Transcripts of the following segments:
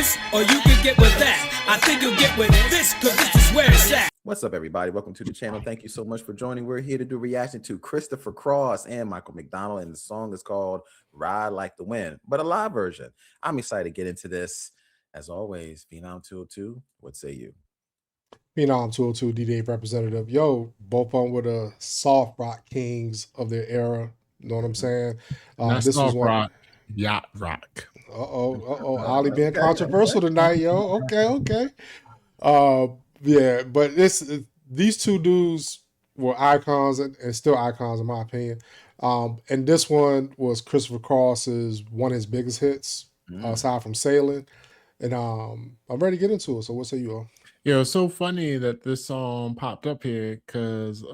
this, or you can get with that. I think you'll get with this, cause this is where it's at. What's up, everybody? Welcome to the channel. Thank you so much for joining. We're here to do a reaction to Christopher Cross and Michael McDonald, and the song is called Ride Like the Wind, but a live version. I'm excited to get into this. As always, Phenom 202, what say you? Phenom 202, D-Day representative. Yo, both of them were the soft rock kings of their era. You know what I'm saying? This was one. Yacht rock. Ollie being controversial tonight, yo. Okay. Yeah, but these two dudes were icons and still icons in my opinion. And this one was Christopher Cross's one of his biggest hits, aside from Sailing. And I'm ready to get into it. So what say you all? Yeah, it's so funny that this song popped up here because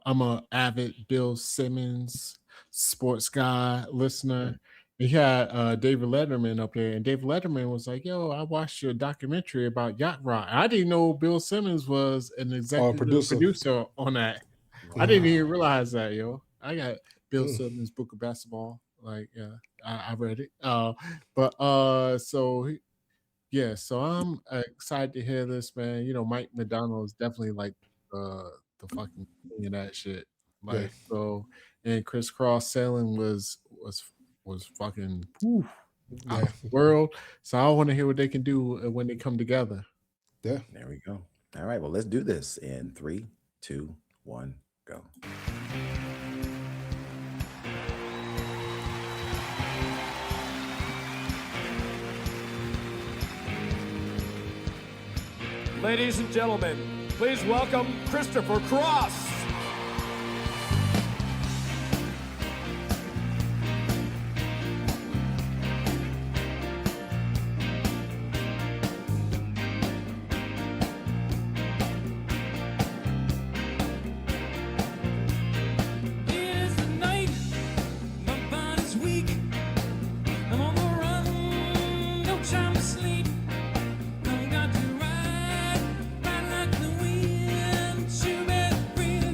I'm an avid Bill Simmons sports guy listener. He had David Letterman up there, and David Letterman was like, "Yo, I watched your documentary about yacht rock. I didn't know Bill Simmons was an executive producer on that. I didn't even realize that, yo. I got Bill Simmons' Book of Basketball. Like, yeah, I read it. So I'm excited to hear this, man. You know, Mike McDonald is definitely like the fucking king of that shit. Like, so, and Chris Cross Sailing was fucking out of the world. So I want to hear what they can do when they come together. Yeah, there we go. All right, well, let's do this in 3, 2, 1, go. Ladies and gentlemen, please welcome Christopher Cross. Free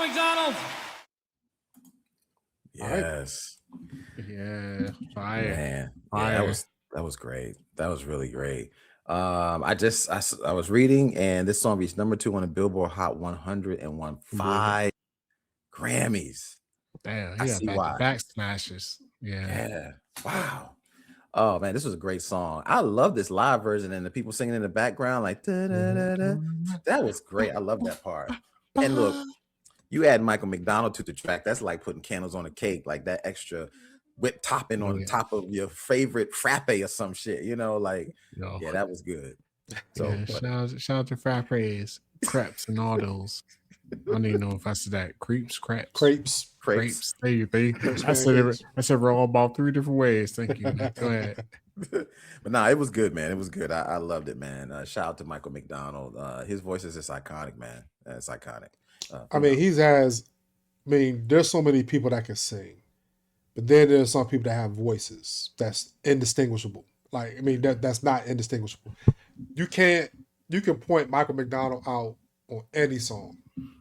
McDonald. Yes. Yeah, fire. Man. Yeah, Fire. that was great. That was really great. I was reading, and this song reached number 2 on the Billboard Hot 100 and won 5 Grammys. Damn, I he got see back to why. back smashes. Yeah. Yeah. Wow. Oh man, this was a great song. I love this live version and the people singing in the background, like da-da-da-da. That was great. I love that part. And look, you add Michael McDonald to the track, that's like putting candles on a cake, like that extra whipped topping on the top of your favorite frappe or some shit, like yeah, that was good. So Yeah, shout out to frappes, crepes, and all those. I don't even know if I said that. Crepes. crepes. There you go. I said it all about 3 different ways. Thank you. Go ahead. But nah, it was good, man. It was good. I loved it, man. Shout out to Michael McDonald. His voice is just iconic, man. It's iconic. There's so many people that can sing, but then there's some people that have voices that's indistinguishable. That's not indistinguishable. You can point Michael McDonald out on any song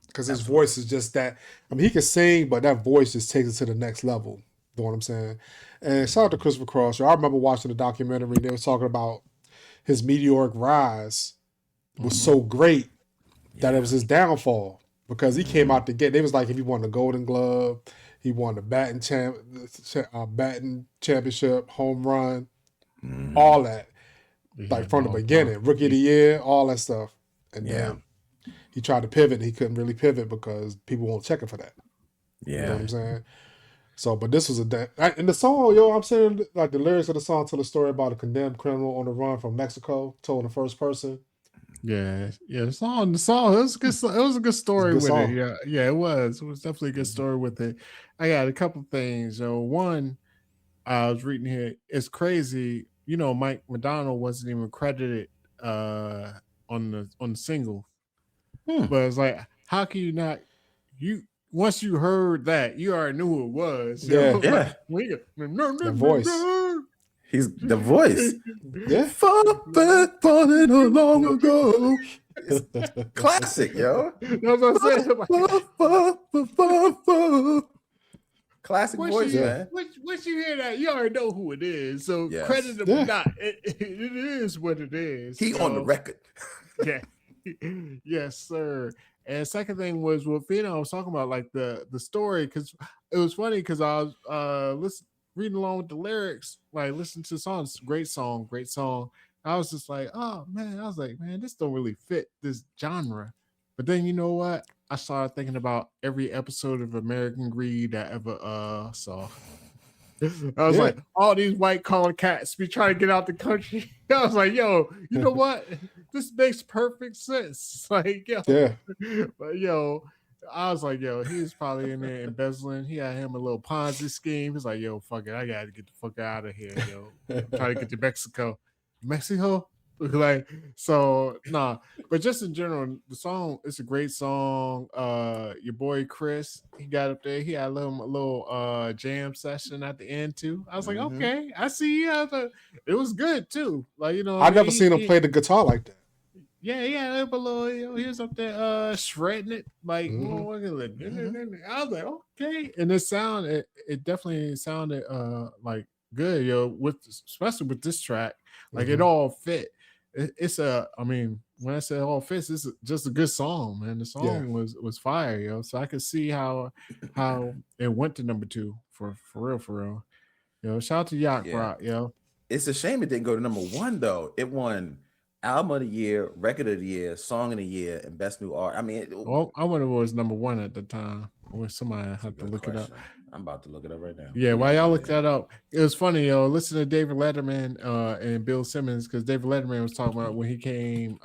because his voice is just that. He can sing, but that voice just takes it to the next level. You know what I'm saying? And shout out to Christopher Cross. I remember watching the documentary. They were talking about his meteoric rise was so great that it was his downfall because he came out the gate. They was like, if he won the Golden Glove, he won the batting championship, home run, all that. Like from the beginning, rookie of the year, all that stuff. And then he tried to pivot and he couldn't really pivot because people won't check him for that. Yeah. You know what I'm saying? So, but this was and the song, I'm saying, like the lyrics of the song tell a story about a condemned criminal on the run from Mexico, told in the first person. Yeah. The song. It was a good. It was a good story with song. it. Yeah. It was. It was definitely a good story with it. I got a couple things. One, I was reading here. It's crazy. Mike McDonald wasn't even credited on the single, but it's like, how can you not? Once you heard that, you already knew who it was. Yeah. The voice. He's the voice. Yeah. Falling long ago. It's classic, yo. That's what I'm saying. Classic voice, man. Once you hear that, you already know who it is. So credit him or not, it is what it is. He on the record. Yeah. Yes, sir. And second thing was what I was talking about, like the story, because it was funny because I was reading along with the lyrics, like listening to the songs. Great song. I was just like, oh man, this don't really fit this genre. But then you know what? I started thinking about every episode of American Greed I ever saw. I was like, all these white collar cats be trying to get out the country. I was like, yo, you know what? This makes perfect sense. Like, but I was like, yo, he was probably in there embezzling. He had him a little Ponzi scheme. He's like, yo, fuck it, I gotta get the fuck out of here, yo. I'm trying to get to Mexico. Like, so nah, but just in general, the song, it's a great song. Your boy Chris, he got up there, he had a little jam session at the end too. I was like, okay, I see you. It was good too. Like, I've never seen him play the guitar like that. Yeah, he was up there shredding it like I was like, okay. And it definitely sounded like good, especially with this track. Like it all fit. When I say it all fits, it's just a good song, man. The song was fire, so I could see how it went to number 2 for real. Shout out to Yacht-Rock, It's a shame it didn't go to number 1 though. It won Album of the Year, Record of the Year, Song of the Year, and Best New Art. I wonder if it was number 1 at the time. Or somebody had to look it up. I'm about to look it up right now. Yeah, while y'all look that up, it was funny, listen to David Letterman and Bill Simmons, because David Letterman was talking about when he came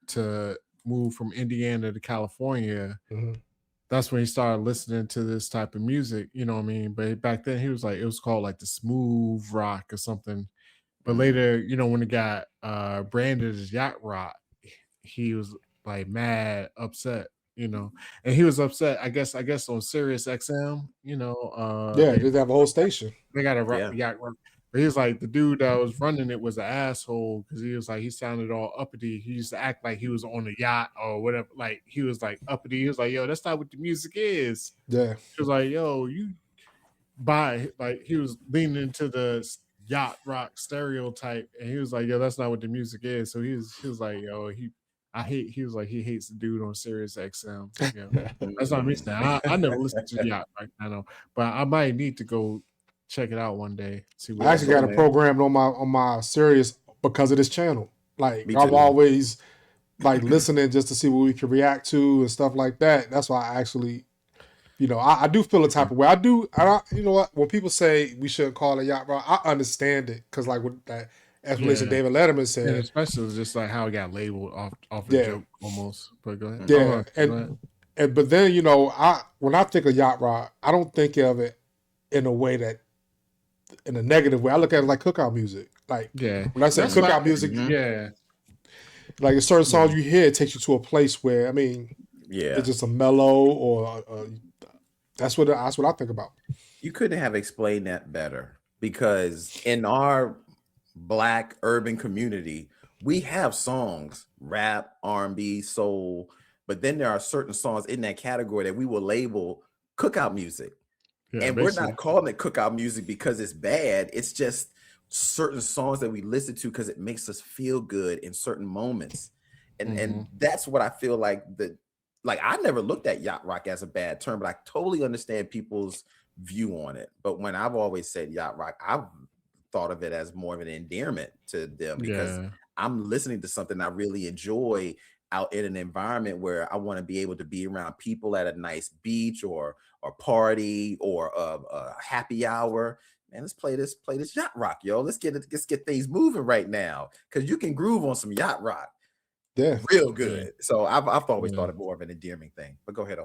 to move from Indiana to California. That's when he started listening to this type of music, you know what I mean? But back then he was like, it was called like the smooth rock or something. But later, when it got branded as yacht rock, he was like mad upset. And he was upset, I guess on Sirius XM, they have a whole station. They got a yacht rock. But he was like, the dude that was running it was an asshole because he was like, he sounded all uppity. He used to act like he was on a yacht or whatever. Like he was like uppity. He was like, yo, that's not what the music is. Yeah. He was like, yo, you buy, like he was leaning into the yacht rock stereotype. And he was like, yo, that's not what the music is. So he was like, yo, he was like, he hates the dude on Sirius XM. Yeah. That's what I'm saying. I never listened to yacht rock channel, but I might need to go check it out one day. See what I actually got it programmed on my Sirius because of this channel. Like I'm always like listening just to see what we can react to and stuff like that. That's why I actually, you know, I do feel a type of way. You know what? When people say we shouldn't call it yacht rock, I understand it because like with that explanation David Letterman said, especially just like how it got labeled off a joke almost. But go ahead. Yeah, but then you know, when I think of yacht rock, I don't think of it in a way that. In a negative way, I look at it like cookout music. Like when I say cookout music, like a certain songs you hear, it takes you to a place where it's just a mellow or that's what I think about. You couldn't have explained that better because in our Black urban community, we have songs, rap, R&B, soul, but then there are certain songs in that category that we will label cookout music. Yeah, and we're not calling it cookout music because it's bad. It's just certain songs that we listen to because it makes us feel good in certain moments. And that's what I feel like I never looked at yacht rock as a bad term, but I totally understand people's view on it. But when I've always said yacht rock, I've thought of it as more of an endearment to them because I'm listening to something I really enjoy out in an environment where I want to be able to be around people at a nice beach or party or a happy hour. Man, let's play this yacht rock, yo. Let's get things moving right now because you can groove on some yacht rock. Yeah, real good. Yeah. So I've always thought it more of an endearing thing. But go ahead,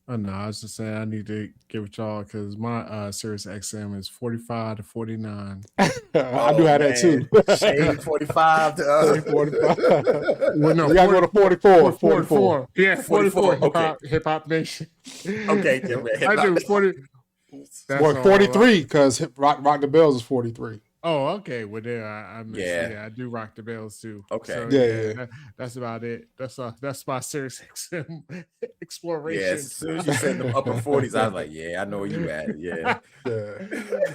no, I was just saying I need to get with y'all because my Sirius XM is 45 to 49. I do have that too. Shade 45 to 45. Well, no, we gotta go to 44. 44. Yeah, 44. Okay. Hip Hop Nation. Okay, I do 40. Well, 43 because Rock the Bells is 43. Oh, okay. Well, there I do rock the bells too. Okay. So, that's about it. That's my Sirius XM exploration. Yeah, as soon as you said the upper 40s, I was like, I know where you at. Yeah.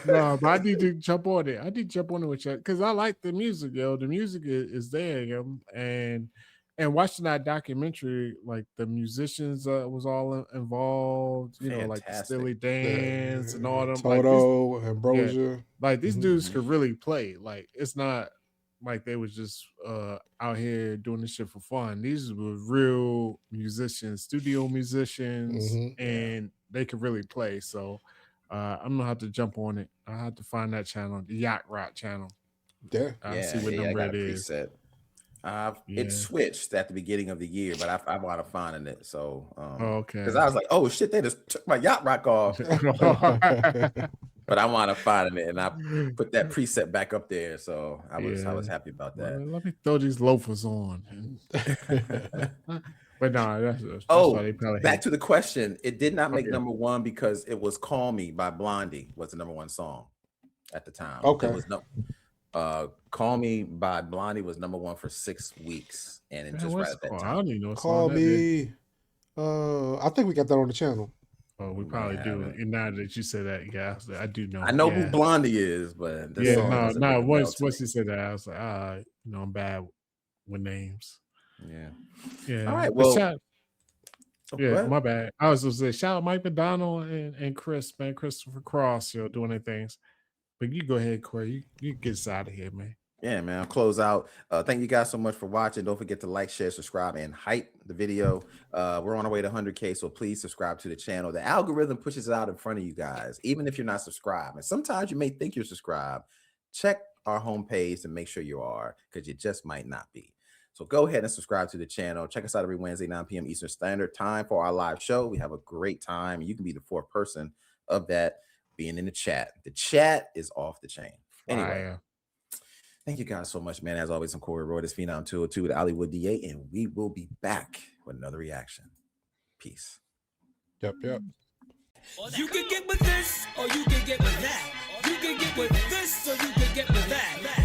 No, but I need to jump on it. With you because I like the music, yo. The music is there, yo, and watching that documentary, like the musicians was all involved, you know, like the Stilly Dance and all them. Toto, Ambrosia. Like these dudes could really play. Like it's not like they was just out here doing this shit for fun. These were real musicians, studio musicians, and they could really play. So I'm gonna have to jump on it. I have to find that channel, the Yacht Rock channel. See what number it is. It switched at the beginning of the year, but I wound up finding it. So, okay, because I was like, "Oh shit, they just took my yacht rock off." But I wound up finding it, and I put that preset back up there. So I was happy about that. Well, let me throw these loafers on. But no, that's why they probably back to the question. It did not make number one because it was "Call Me" by Blondie was the number one song at the time. Okay. It was "Call Me" by Blondie was number one for 6 weeks, and it just right at that time. I don't even know. Call Me. I think we got that on the channel. Oh, we probably do. And now that you said that, I do know. I know who Blondie is, but once he said that, I was like, I'm bad with names. Yeah. All right. Well, my bad. I was just saying, shout out Mike McDonald and Christopher Cross, doing their things. But you go ahead, Corey. You get us out of here, man. Yeah, man. I'll close out. Thank you guys so much for watching. Don't forget to like, share, subscribe, and hype the video. We're on our way to 100K, so please subscribe to the channel. The algorithm pushes it out in front of you guys, even if you're not subscribed. And sometimes you may think you're subscribed. Check our homepage to make sure you are, because you just might not be. So go ahead and subscribe to the channel. Check us out every Wednesday, 9 p.m. Eastern Standard Time for our live show. We have a great time. You can be the fourth person of that being in the chat. The chat is off the chain. Anyway, thank you guys so much, man. As always, I'm Corey Roy, this Phenom 202 with Hollywood DA, and we will be back with another reaction. Peace. Yep. You can get with this, or you can get with that. You can get with this or you can get with that.